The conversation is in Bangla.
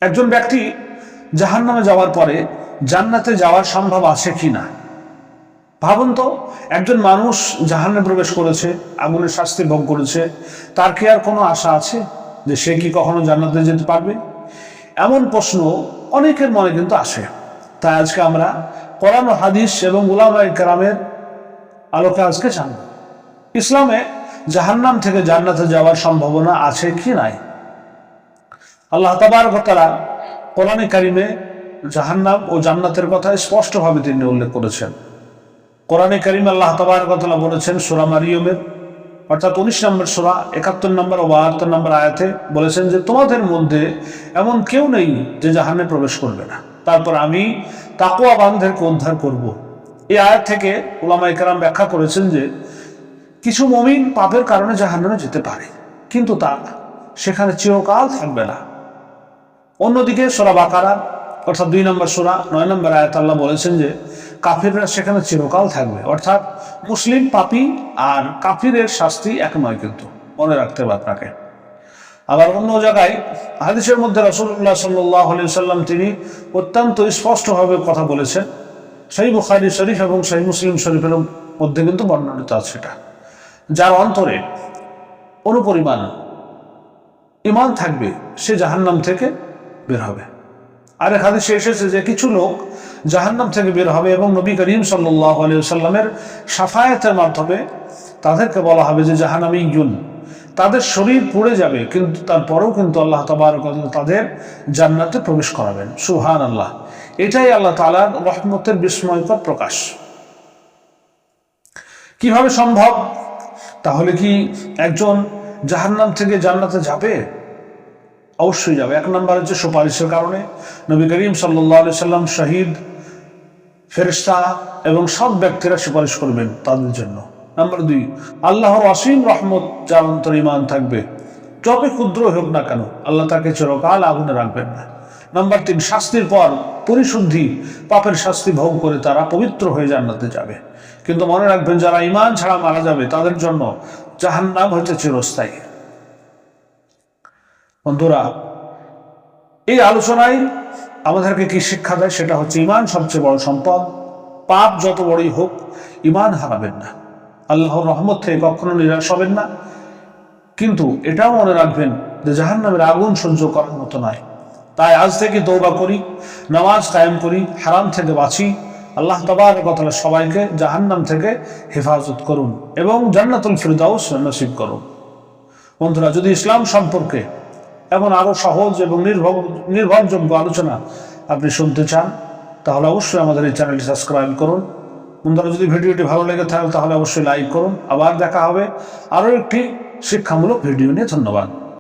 একজন ব্যক্তি জাহান্নামে যাওয়ার পরে জান্নাতে যাওয়ার সম্ভব আছে কি না? ভাবুন তো, একজন মানুষ জাহান্নামে প্রবেশ করেছে, আগুনের শাস্তি ভোগ করেছে, তার কি আর কোনো আশা আছে যে সে কি কখনো জান্নাতে যেতে পারবে? এমন প্রশ্ন অনেকের মনে কিন্তু আসে। তাই আজকে আমরা কোরআন ও হাদিস এবং উলামায়ে কেরামের আলোকে আজকে জানব ইসলামে জাহান্নাম থেকে জান্নাতে যাওয়ার সম্ভাবনা আছে কি নাই। আল্লাহ তাবারক ওয়া তাআলা কোরআনে কারিমে জাহান্নাম ও জান্নাতের কথা স্পষ্টভাবে তিনি উল্লেখ করেছেন। কোরআনে কারিমে আল্লাহ তাবারক ওয়া তাআলা বলেছেন সূরা মারিয়মের অর্থাৎ 19 নম্বর সূরা 71 নম্বর ও 72 নম্বর আয়াতে বলেছেন যে তোমাদের মধ্যে এমন কেউ নেই যে জাহান্নামে প্রবেশ করবে না, তারপর আমি তাকওয়াবানদেরকে উদ্ধার করব। এই আয়াত থেকে উলামায়ে কেরাম ব্যাখ্যা করেছেন যে কিছু মুমিন পাপের কারণে জাহান্নামে যেতে পারে, কিন্তু তা সেখানে চিরকাল থাকবে না। অন্যদিকে সূরা বাকারা অর্থাৎ 2 নম্বর সূরা 9 নম্বর আয়াত আল্লাহ বলেছেন যে কাফিররা সেখানে চিরকাল থাকবে। অর্থাৎ মুসলিম পাপী আর কাফিরের শাস্তি এক নয়, কিন্তু মনে রাখতে হবে আপনাকে। আবার অন্য জায়গায় হাদিসের মধ্যে রাসূলুল্লাহ সাল্লাল্লাহু আলাইহি ওয়াসাল্লাম তিনি অত্যন্ত স্পষ্টভাবে কথা বলেছেন। সহিহ বুখারী শরীফ এবং সহিহ মুসলিম শরীফের মধ্যে কিন্তু বর্ণিত আছে এটা, যার অন্তরে অনুপরিমাণ ঈমান থাকবে সে জাহান্নাম থেকে বের হবে। আরেক হাদিসে এসেছে যে কিছু লোক জাহান্নাম থেকে বের হবে এবং নবী করিম সাল্লাল্লাহু আলাইহি ওয়াসাল্লামের শাফায়াতের মাধ্যমে তাদেরকে বলা হবে যে জাহান্নামীয়ুন, তাদের শরীর পুড়ে যাবে কিন্তু তারপরেও কিন্তু আল্লাহ তাবারক ওয়া তাআলা তাদের জান্নাতে প্রবেশ করাবেন। সুবহানাল্লাহ, এটাই আল্লাহ তাআলার রহমতের বিস্ময়কর প্রকাশ। কিভাবে সম্ভব? তাহলে কি একজন জাহান্নাম থেকে জান্নাতে যাবে? অবশ্যই যাবে। 1 নম্বর হচ্ছে সুপারিশের কারণে। নবী করিম সাল্লাল্লাহু আলাইহি সাল্লাম, শহীদ, ফেরেশতা এবং সব ব্যক্তিরা সুপারিশ করবেন তাদের জন্য। নাম্বার 2, আল্লাহর অসীম রহমত যার অন্তরে ঈমান থাকবে, যত ক্ষুদ্র হোক না কেন আল্লাহ তাকে চিরকাল আগুনে রাখবেন না। নাম্বার 3, শাস্তির পর পরিশুদ্ধি, পাপের শাস্তি ভোগ করে তারা পবিত্র হয়ে জান্নাতে যাবে। কিন্তু মনে রাখবেন, যারা ঈমান ছাড়া মারা যাবে তাদের জন্য জাহান্নাম হচ্ছে চিরস্থায়ী। বন্ধুরা, এই আলোচনায় আমাদেরকে কি শিক্ষা দেয়? সেটা হচ্ছে ঈমান সবচেয়ে বড় সম্পদ। পাপ যত বড়ই হোক ঈমান হারাবেন না, আল্লাহর রহমত থেকে কখনো নিরাশ হবেন না। কিন্তু এটাও মনে রাখবেন যে জাহান্নামের আগুন সহ্য করার মতো নয়। তাই আজ থেকে তওবা করি, নামাজ কায়েম করি, হারাম থেকে বাঁচি। আল্লাহ তাবারক ওয়া তাআলা সবাইকে জাহান্নাম থেকে হেফাজত করুন এবং জান্নাতুল ফিরদাউস নসিব করুন। বন্ধুরা, যদি ইসলাম সম্পর্কে এমন আরো সহজ এবং নির্ভরযোগ্য আলোচনা আপনি শুনতে চান তাহলে অবশ্যই আমাদের এই চ্যানেলটি সাবস্ক্রাইব করুন। বন্ধুরা, যদি ভিডিওটি ভালো লেগে থাকে তাহলে অবশ্যই লাইক করুন। আবার দেখা হবে আরো একটি শিক্ষামূলক ভিডিও নিয়ে। ধন্যবাদ।